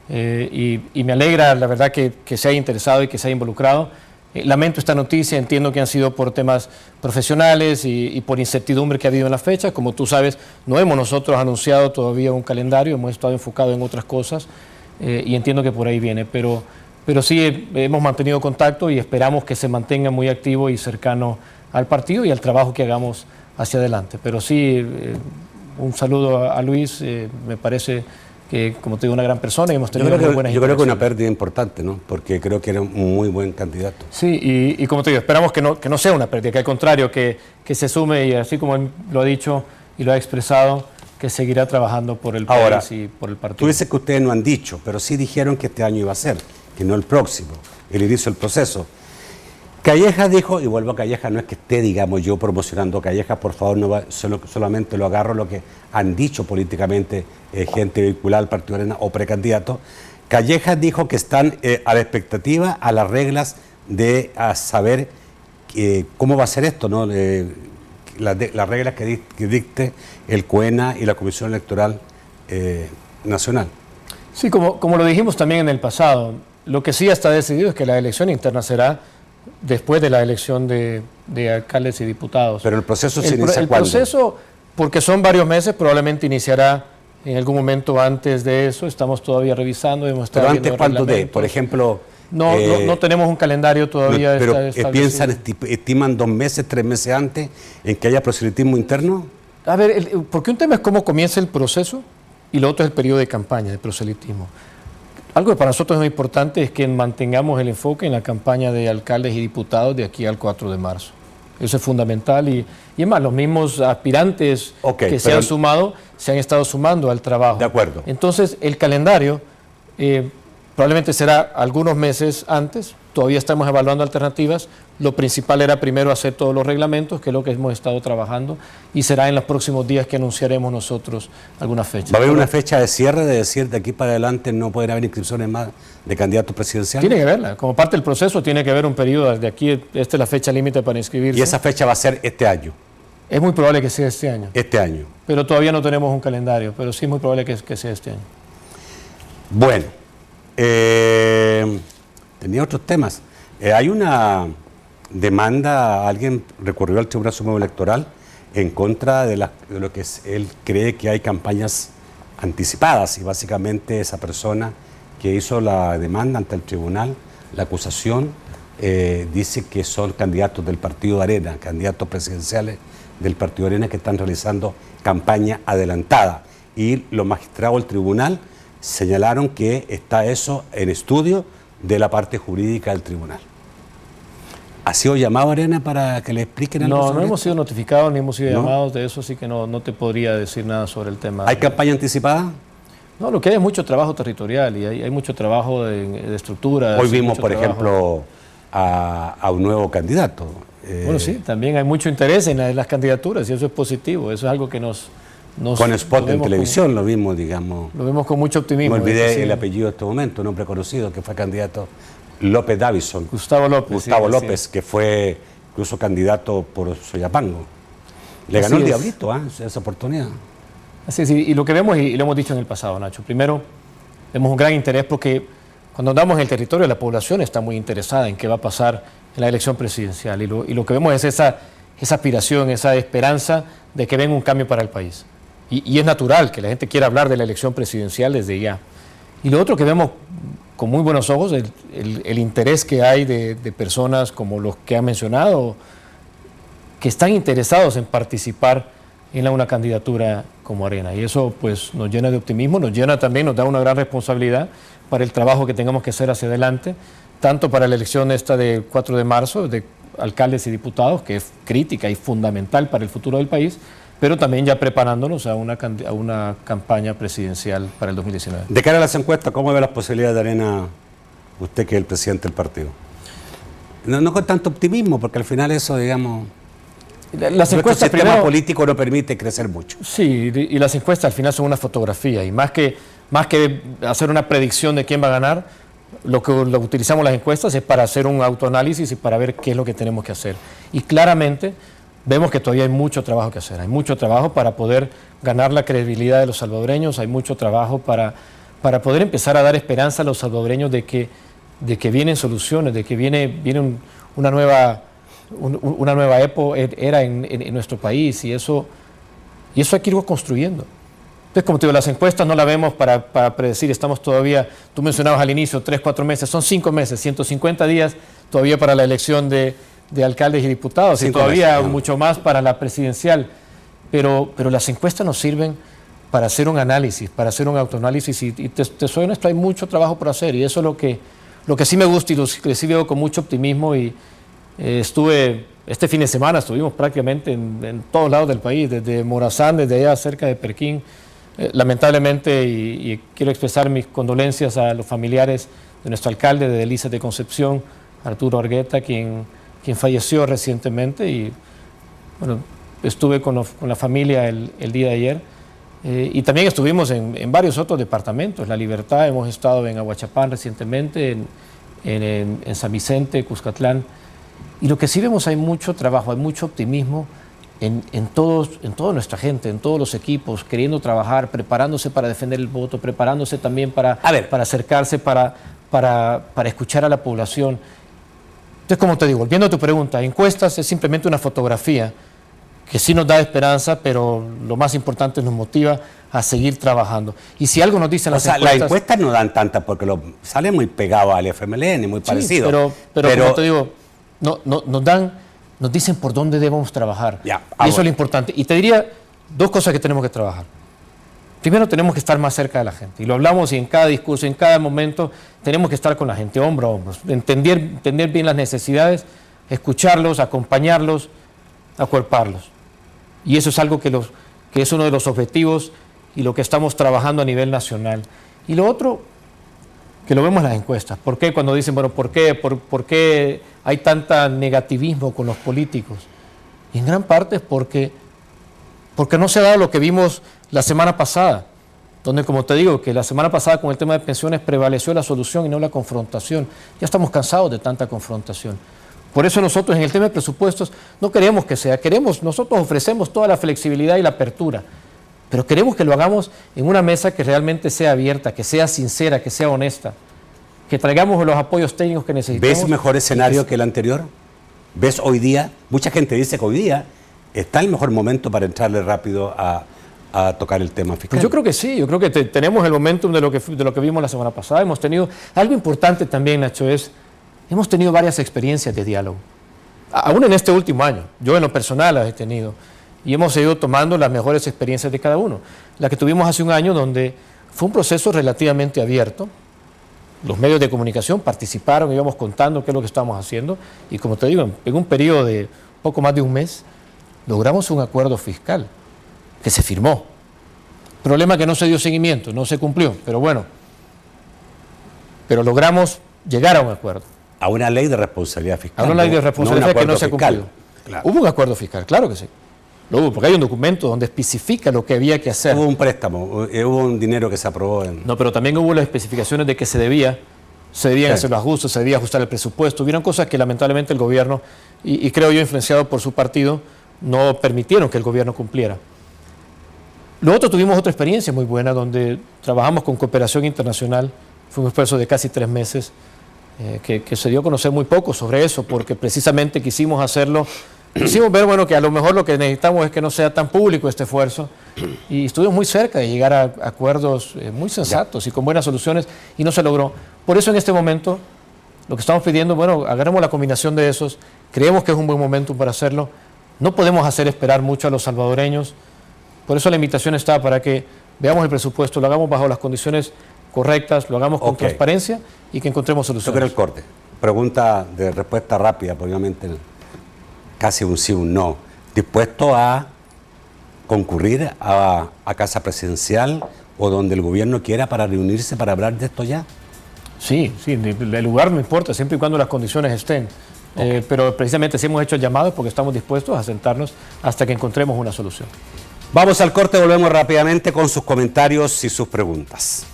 y me alegra la verdad que se haya interesado y que se haya involucrado. Lamento esta noticia, entiendo que han sido por temas profesionales y por incertidumbre que ha habido en la fecha. Como tú sabes, no hemos nosotros anunciado todavía un calendario, hemos estado enfocados en otras cosas y entiendo que por ahí viene, pero sí hemos mantenido contacto y esperamos que se mantenga muy activo y cercano al partido y al trabajo que hagamos hacia adelante. Pero sí, un saludo a Luis, me parece que, como te digo, una gran persona y hemos tenido muy buenas Yo creo que una pérdida importante, ¿no? Porque creo que era un muy buen candidato. Sí, y como te digo, esperamos que no sea una pérdida, que al contrario, que se sume y así como él lo ha dicho y lo ha expresado, que seguirá trabajando por el país y por el partido. Tú dices que ustedes no han dicho, pero sí dijeron que este año iba a ser, que no el próximo, el inicio del proceso. Calleja dijo, y vuelvo a Calleja, no es que esté, digamos, yo promocionando Calleja, por favor, no va, solamente lo agarro lo que han dicho políticamente gente vinculada al Partido Arena o precandidatos. Calleja dijo que están a la expectativa, a las reglas de saber cómo va a ser esto, ¿no? Las reglas que dicte el COENA y la Comisión Electoral Nacional. Sí, como lo dijimos también en el pasado, lo que sí está decidido es que la elección interna será después de la elección de alcaldes y diputados. Pero el proceso se inicia ¿cuándo? El proceso, porque son varios meses, probablemente iniciará en algún momento antes de eso. Estamos todavía revisando. ¿Pero antes cuánto de? Por ejemplo... No tenemos un calendario todavía. ¿Pero estiman 2 meses, 3 meses antes en que haya proselitismo interno? A ver, porque un tema es cómo comienza el proceso y lo otro es el periodo de campaña, de proselitismo. Algo que para nosotros es muy importante es que mantengamos el enfoque en la campaña de alcaldes y diputados de aquí al 4 de marzo. Eso es fundamental y es más, los mismos aspirantes que se han sumado, se han estado sumando al trabajo. De acuerdo. Entonces, el calendario probablemente será algunos meses antes, todavía estamos evaluando alternativas. Lo principal era primero hacer todos los reglamentos, que es lo que hemos estado trabajando, y será en los próximos días que anunciaremos nosotros alguna fecha. ¿Va a haber una fecha de cierre de decir de aquí para adelante no pueden haber inscripciones más de candidatos presidenciales? Tiene que haberla, como parte del proceso tiene que haber un periodo, de aquí, esta es la fecha límite para inscribirse. ¿Y esa fecha va a ser este año? Es muy probable que sea este año. Este año. Pero todavía no tenemos un calendario, pero sí es muy probable que sea este año. Bueno, tenía otros temas. Hay una demanda, alguien recurrió al Tribunal Supremo Electoral en contra de lo que él cree que hay campañas anticipadas, y básicamente esa persona que hizo la demanda ante el tribunal, la acusación, dice que son candidatos del Partido Arena, candidatos presidenciales del Partido Arena que están realizando campaña adelantada, y los magistrados del tribunal señalaron que está eso en estudio de la parte jurídica del tribunal. ¿Ha sido llamado Arena para que le expliquen algo sobre esto? No hemos sido notificados ni hemos sido llamados de eso, así que no te podría decir nada sobre el tema. ¿Hay campaña anticipada? No, lo que hay es mucho trabajo territorial y hay mucho trabajo de estructura. Hoy vimos, por ejemplo, a un nuevo candidato. Bueno, sí, también hay mucho interés en las candidaturas y eso es positivo, eso es algo que nos con spot en televisión lo vimos, digamos. Lo vemos con mucho optimismo. Me olvidé el apellido de este momento, un hombre conocido que fue candidato, López Davison. Gustavo López. Que fue incluso candidato por Soyapango. Le ganó el Diablito, esa oportunidad. Así es, y lo que vemos, y lo hemos dicho en el pasado, Nacho, primero, vemos un gran interés porque cuando andamos en el territorio, la población está muy interesada en qué va a pasar en la elección presidencial. Y lo que vemos es esa aspiración, esa esperanza de que venga un cambio para el país. Y es natural que la gente quiera hablar de la elección presidencial desde ya. Y lo otro que vemos con muy buenos ojos, el interés que hay de personas como los que han mencionado, que están interesados en participar en una candidatura como Arena. Y eso pues nos llena de optimismo, nos da una gran responsabilidad para el trabajo que tengamos que hacer hacia adelante, tanto para la elección esta del 4 de marzo, de alcaldes y diputados, que es crítica y fundamental para el futuro del país, pero también ya preparándonos a una campaña presidencial para el 2019. De cara a las encuestas, ¿cómo ve las posibilidades de Arena, usted que es el presidente del partido? No con tanto optimismo, porque al final eso, digamos, las encuestas, nuestro sistema político no permite crecer mucho. Sí, y las encuestas al final son una fotografía, y más que hacer una predicción de quién va a ganar, lo que utilizamos las encuestas es para hacer un autoanálisis y para ver qué es lo que tenemos que hacer. Y claramente vemos que todavía hay mucho trabajo que hacer, hay mucho trabajo para poder ganar la credibilidad de los salvadoreños, hay mucho trabajo para poder empezar a dar esperanza a los salvadoreños de que vienen soluciones, de que viene una nueva era en nuestro país, y eso hay que irlo construyendo. Entonces, como te digo, las encuestas no las vemos para predecir, estamos todavía, tú mencionabas al inicio, 3, 4 meses, son 5 meses, 150 días todavía para la elección de alcaldes y diputados, y todavía mucho más para la presidencial, pero las encuestas nos sirven para hacer un análisis, para hacer un autoanálisis, y te soy honesto, hay mucho trabajo por hacer, y eso es lo que sí me gusta y lo que sí veo con mucho optimismo. Y este fin de semana estuvimos prácticamente en todos lados del país, desde Morazán, desde allá cerca de Perquín. Lamentablemente, y quiero expresar mis condolencias a los familiares de nuestro alcalde de Delicias de Concepción, Arturo Argueta, quien quien falleció recientemente, y bueno, estuve con la familia el día de ayer, y también estuvimos en varios otros departamentos, La Libertad, hemos estado en Aguachapán recientemente, en San Vicente, Cuscatlán, y lo que sí vemos, hay mucho trabajo, hay mucho optimismo en toda nuestra gente, en todos los equipos, queriendo trabajar, preparándose para defender el voto, preparándose también para acercarse, para escuchar a la población. Entonces, como te digo, volviendo a tu pregunta, encuestas es simplemente una fotografía que sí nos da esperanza, pero lo más importante nos motiva a seguir trabajando. Y si algo nos dicen las encuestas... las encuestas no dan tantas porque sale muy pegado al FMLN, muy parecido. Pero como te digo, nos dicen por dónde debemos trabajar. Y eso es lo importante. Y te diría dos cosas que tenemos que trabajar. Primero, tenemos que estar más cerca de la gente. Y lo hablamos, y en cada discurso, en cada momento, tenemos que estar con la gente, hombro a hombro. Entender bien las necesidades, escucharlos, acompañarlos, acuerparlos. Y eso es algo que es uno de los objetivos y lo que estamos trabajando a nivel nacional. Y lo otro, que lo vemos en las encuestas. ¿Por qué? Cuando dicen, bueno, ¿por qué hay tanta negativismo con los políticos? Y en gran parte es porque no se ha dado lo que vimos la semana pasada, donde, como te digo, que la semana pasada con el tema de pensiones prevaleció la solución y no la confrontación. Ya estamos cansados de tanta confrontación. Por eso nosotros en el tema de presupuestos no queremos que sea, nosotros ofrecemos toda la flexibilidad y la apertura, pero queremos que lo hagamos en una mesa que realmente sea abierta, que sea sincera, que sea honesta, que traigamos los apoyos técnicos que necesitamos. ¿Ves mejor escenario que el anterior? ¿Ves hoy día? Mucha gente dice que hoy día está el mejor momento para entrarle rápido a tocar el tema fiscal. Pues yo creo que sí, yo creo que tenemos el momentum de lo que vimos la semana pasada. Hemos tenido, algo importante también, Nacho, hemos tenido varias experiencias de diálogo. Aún en este último año, yo en lo personal las he tenido, y hemos ido tomando las mejores experiencias de cada uno. La que tuvimos hace un año, donde fue un proceso relativamente abierto, los medios de comunicación participaron, íbamos contando qué es lo que estábamos haciendo, y como te digo, en un periodo de poco más de un mes, logramos un acuerdo fiscal que se firmó. Problema que no se dio seguimiento, no se cumplió, pero bueno, pero logramos llegar a un acuerdo. A una ley de responsabilidad fiscal. A una ley de responsabilidad que no se ha cumplido. Claro. Hubo un acuerdo fiscal, claro que sí. Lo hubo, porque hay un documento donde especifica lo que había que hacer. Hubo un préstamo, hubo un dinero que se aprobó. No, pero también hubo las especificaciones de que se debían hacer los ajustes, se debía ajustar el presupuesto. Hubieron cosas que lamentablemente el gobierno, y creo yo influenciado por su partido, no permitieron que el gobierno cumpliera. Lo otro, tuvimos otra experiencia muy buena donde trabajamos con cooperación internacional. Fue un esfuerzo de casi 3 meses que se dio a conocer muy poco sobre eso, porque precisamente quisimos hacerlo. Quisimos ver, bueno, que a lo mejor lo que necesitamos es que no sea tan público este esfuerzo, y estuvimos muy cerca de llegar a acuerdos muy sensatos y con buenas soluciones, y no se logró. Por eso en este momento lo que estamos pidiendo, bueno, agarremos la combinación de esos, creemos que es un buen momento para hacerlo, no podemos hacer esperar mucho a los salvadoreños, por eso la invitación está para que veamos el presupuesto, lo hagamos bajo las condiciones correctas, lo hagamos con transparencia y que encontremos soluciones. Yo creo el corte. Pregunta de respuesta rápida, obviamente casi un sí, un no. ¿Dispuesto a concurrir a Casa Presidencial o donde el gobierno quiera para reunirse para hablar de esto ya? Sí, el lugar no importa, siempre y cuando las condiciones estén. Pero precisamente sí hemos hecho el llamado porque estamos dispuestos a sentarnos hasta que encontremos una solución. Vamos al corte, volvemos rápidamente con sus comentarios y sus preguntas.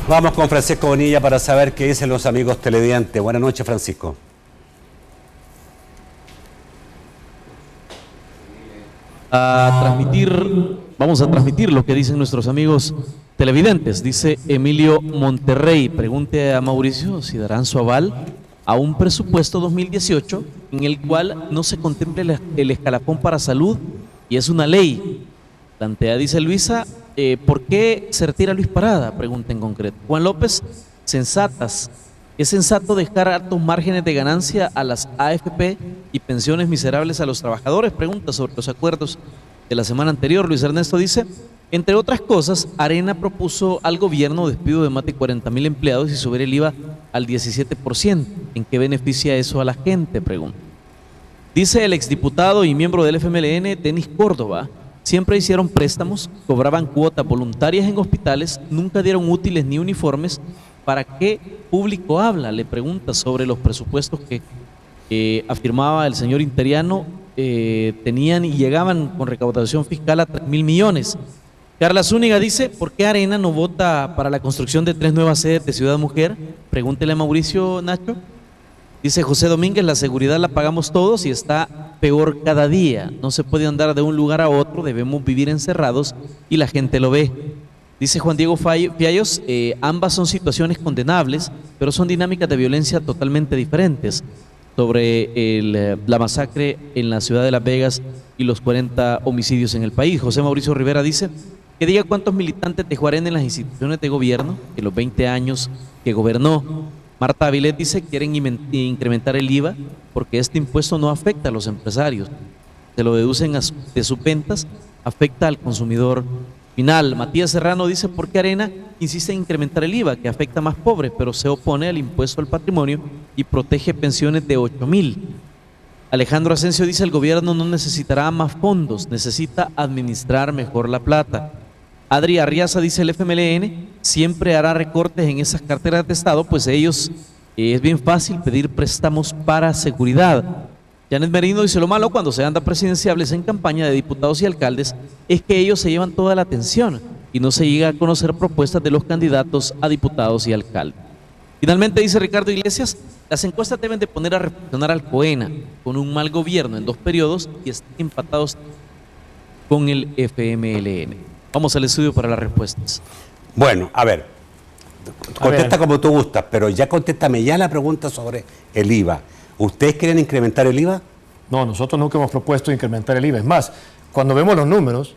Vamos con Francisco Bonilla para saber qué dicen los amigos televidentes. Buenas noches, Francisco. Vamos a transmitir lo que dicen nuestros amigos televidentes. Dice Emilio Monterrey, pregunte a Mauricio si darán su aval a un presupuesto 2018 en el cual no se contemple el escalafón para salud y es una ley. Plantea, dice Luisa, ¿por qué se retira Luis Parada? Pregunta en concreto. Juan López, sensatas ¿Es sensato dejar altos márgenes de ganancia a las AFP y pensiones miserables a los trabajadores? Pregunta sobre los acuerdos de la semana anterior. Luis Ernesto dice, entre otras cosas, Arena propuso al gobierno despido de más de 40.000 empleados y subir el IVA al 17%. ¿En qué beneficia eso a la gente? Pregunta. Dice el exdiputado y miembro del FMLN, Denis Córdoba, siempre hicieron préstamos, cobraban cuotas voluntarias en hospitales, nunca dieron útiles ni uniformes. ¿Para qué público habla? Le pregunta sobre los presupuestos que afirmaba el señor Interiano tenían y llegaban con recaudación fiscal a 3.000 millones. Carla Zúñiga dice, ¿por qué Arena no vota para la construcción de 3 nuevas sedes de Ciudad Mujer? Pregúntele a Mauricio, Nacho. Dice José Domínguez, la seguridad la pagamos todos y está peor cada día. No se puede andar de un lugar a otro, debemos vivir encerrados y la gente lo ve. Dice Juan Diego Fiallos, ambas son situaciones condenables, pero son dinámicas de violencia totalmente diferentes. Sobre la masacre en la ciudad de Las Vegas y los 40 homicidios en el país. José Mauricio Rivera dice que diga cuántos militantes dejó Arena en las instituciones de gobierno en los 20 años que gobernó. Marta Avilés dice que quieren incrementar el IVA porque este impuesto no afecta a los empresarios. Se lo deducen de sus ventas, afecta al consumidor final. Matías Serrano dice, ¿por qué Arena insiste en incrementar el IVA, que afecta a más pobres, pero se opone al impuesto al patrimonio y protege pensiones de 8.000? Alejandro Asensio dice, el gobierno no necesitará más fondos, necesita administrar mejor la plata. Adri Arriaza dice, el FMLN siempre hará recortes en esas carteras de Estado, pues ellos es bien fácil pedir préstamos para seguridad. Janet Merino dice, lo malo cuando se anda presidenciables en campaña de diputados y alcaldes es que ellos se llevan toda la atención y no se llega a conocer propuestas de los candidatos a diputados y alcaldes. Finalmente dice Ricardo Iglesias, las encuestas deben de poner a reflexionar al COENA con un mal gobierno en 2 periodos y están empatados con el FMLN. Vamos al estudio para las respuestas. Bueno, a ver, contesta como tú gustas, pero ya contéstame ya la pregunta sobre el IVA. ¿Ustedes quieren incrementar el IVA? No, nosotros nunca hemos propuesto incrementar el IVA. Es más, cuando vemos los números,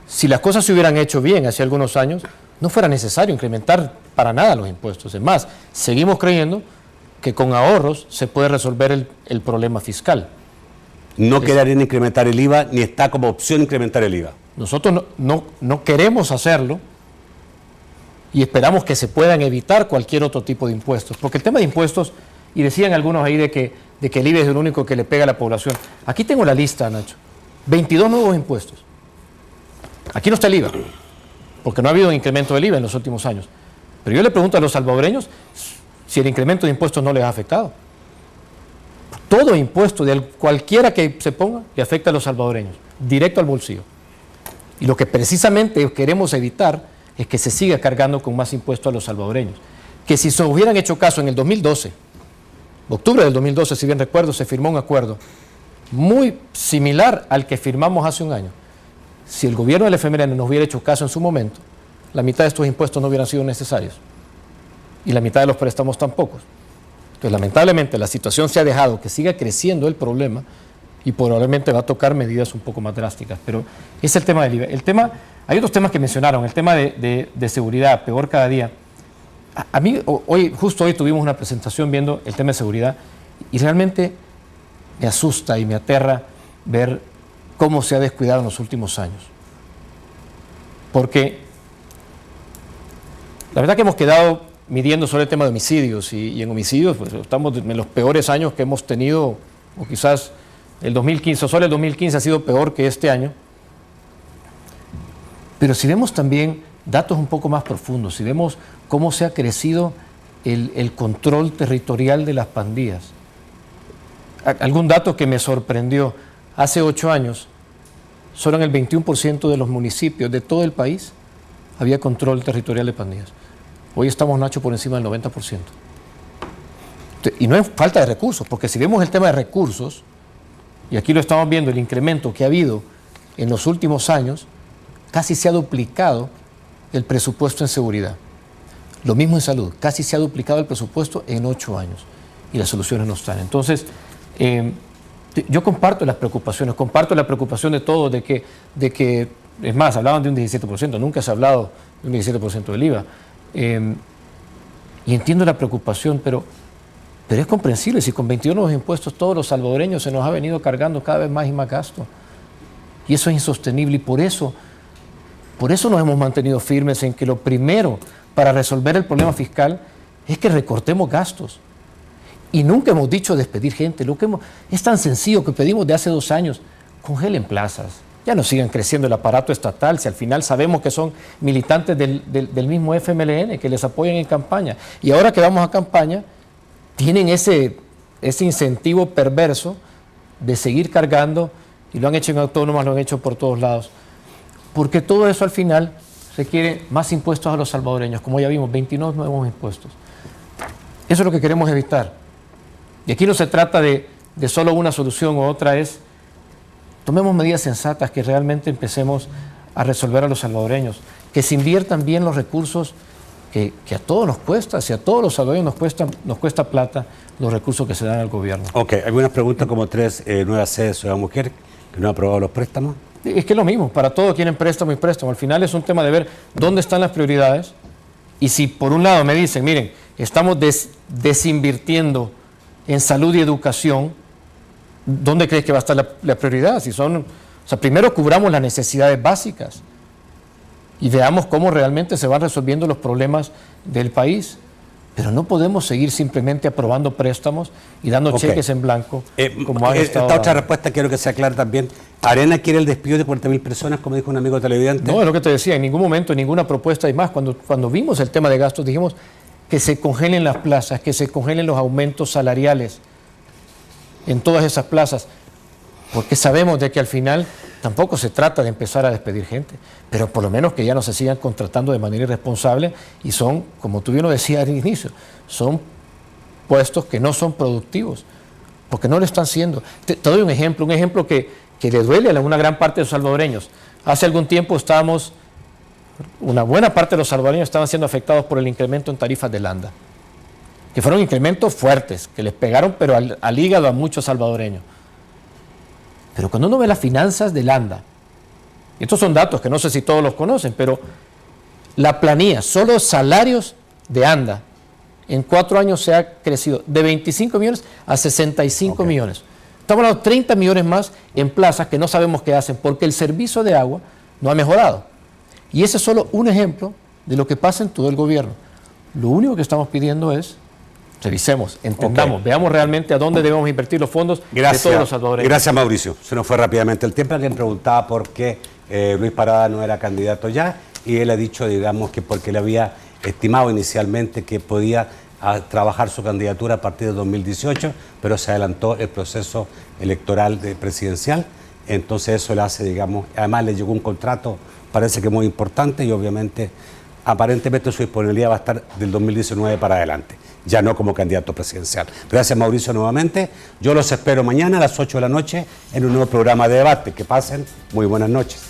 si las cosas se hubieran hecho bien hace algunos años, no fuera necesario incrementar para nada los impuestos. Es más, seguimos creyendo que con ahorros se puede resolver el problema fiscal. No querían incrementar el IVA, ni está como opción incrementar el IVA. Nosotros no queremos hacerlo y esperamos que se puedan evitar cualquier otro tipo de impuestos. Porque el tema de impuestos, y decían algunos ahí de que el IVA es el único que le pega a la población. Aquí tengo la lista, Nacho. 22 nuevos impuestos. Aquí no está el IVA, porque no ha habido un incremento del IVA en los últimos años. Pero yo le pregunto a los salvadoreños si el incremento de impuestos no les ha afectado. Todo impuesto, de cualquiera que se ponga, le afecta a los salvadoreños, directo al bolsillo. Y lo que precisamente queremos evitar es que se siga cargando con más impuestos a los salvadoreños. Que si se hubieran hecho caso en el 2012, octubre del 2012, si bien recuerdo, se firmó un acuerdo muy similar al que firmamos hace un año. Si el gobierno del FMLN nos hubiera hecho caso en su momento, la mitad de estos impuestos no hubieran sido necesarios y la mitad de los préstamos tampoco. Entonces, lamentablemente, la situación se ha dejado que siga creciendo el problema y probablemente va a tocar medidas un poco más drásticas. Pero es el tema del IVA. Hay otros temas que mencionaron, el tema de seguridad, peor cada día. A mí, justo hoy tuvimos una presentación viendo el tema de seguridad y realmente me asusta y me aterra ver cómo se ha descuidado en los últimos años. Porque la verdad que hemos quedado midiendo sobre el tema de homicidios y en homicidios pues, estamos en los peores años que hemos tenido, o quizás el 2015, solo el 2015 ha sido peor que este año. Pero si vemos también datos un poco más profundos, si vemos cómo se ha crecido el control territorial de las pandillas. Algún dato que me sorprendió, hace 8 años, solo en el 21% de los municipios de todo el país había control territorial de pandillas. Hoy estamos, Nacho, por encima del 90%. Y no es falta de recursos, porque si vemos el tema de recursos, y aquí lo estamos viendo, el incremento que ha habido en los últimos años, casi se ha duplicado el presupuesto en seguridad. Lo mismo en salud, casi se ha duplicado el presupuesto en 8 años y las soluciones no están. Entonces, yo comparto las preocupaciones, comparto la preocupación de todos de que, es más, hablaban de un 17%, nunca se ha hablado de un 17% del IVA. Y Y entiendo la preocupación, pero es comprensible. Si con 21 nuevos impuestos todos los salvadoreños se nos ha venido cargando cada vez más y más gasto. Y eso es insostenible, y por eso nos hemos mantenido firmes en que lo primero para resolver el problema fiscal es que recortemos gastos. Y nunca hemos dicho despedir gente. Es tan sencillo que pedimos de hace 2 años: congelen plazas. Ya no sigan creciendo el aparato estatal, si al final sabemos que son militantes del mismo FMLN que les apoyan en campaña. Y ahora que vamos a campaña, tienen ese incentivo perverso de seguir cargando, y lo han hecho en autónomas, lo han hecho por todos lados. Porque todo eso al final requiere más impuestos a los salvadoreños, como ya vimos, 29 nuevos impuestos. Eso es lo que queremos evitar. Y aquí no se trata de solo una solución u otra, tomemos medidas sensatas que realmente empecemos a resolver a los salvadoreños, que se inviertan bien los recursos que a todos nos cuesta, si a todos los salvadoreños nos cuesta plata los recursos que se dan al gobierno. Ok, algunas preguntas como 3 nuevas sedes de Ciudad Mujer que no han aprobado los préstamos. Es que es lo mismo, para todos quieren préstamo y préstamo. Al final es un tema de ver dónde están las prioridades, y si por un lado me dicen, miren, estamos desinvirtiendo en salud y educación, ¿dónde crees que va a estar la prioridad? Primero cubramos las necesidades básicas y veamos cómo realmente se van resolviendo los problemas del país. Pero no podemos seguir simplemente aprobando préstamos y dando cheques en blanco, como han estado esta otra dando. respuesta quiero que sea clara también. ¿Arena quiere el despido de 40.000 personas, como dijo un amigo televidente? No, es lo que te decía, en ningún momento, en ninguna propuesta. Y más, cuando vimos el tema de gastos, dijimos que se congelen las plazas, que se congelen los aumentos salariales en todas esas plazas, porque sabemos de que al final tampoco se trata de empezar a despedir gente, pero por lo menos que ya no se sigan contratando de manera irresponsable, y son, como tú bien lo decías al inicio, son puestos que no son productivos, porque no lo están siendo. Te doy un ejemplo que le duele a una gran parte de los salvadoreños. Hace algún tiempo una buena parte de los salvadoreños estaban siendo afectados por el incremento en tarifas de Landa, que fueron incrementos fuertes, que les pegaron pero al hígado a muchos salvadoreños. Pero cuando uno ve las finanzas de Landa, y estos son datos que no sé si todos los conocen, pero la planilla, solo salarios de ANDA, en 4 años se ha crecido de 25 millones a 65 millones. Estamos hablando de 30 millones más en plazas que no sabemos qué hacen, porque el servicio de agua no ha mejorado. Y ese es solo un ejemplo de lo que pasa en todo el gobierno. Lo único que estamos pidiendo es: revisemos, entendamos, veamos realmente a dónde debemos invertir los fondos de todos los salvadoreños. Gracias, Mauricio. Se nos fue rápidamente el tiempo. Alguien preguntaba por qué Luis Parada no era candidato ya, y él ha dicho, digamos, que porque le había estimado inicialmente que podía trabajar su candidatura a partir de 2018, pero se adelantó el proceso electoral presidencial. Entonces eso le hace, digamos, además le llegó un contrato, parece que muy importante, y obviamente, aparentemente su disponibilidad va a estar del 2019 para adelante, ya no como candidato presidencial. Gracias, Mauricio, nuevamente. Yo los espero mañana a las 8 de la noche en un nuevo programa de debate. Que pasen muy buenas noches.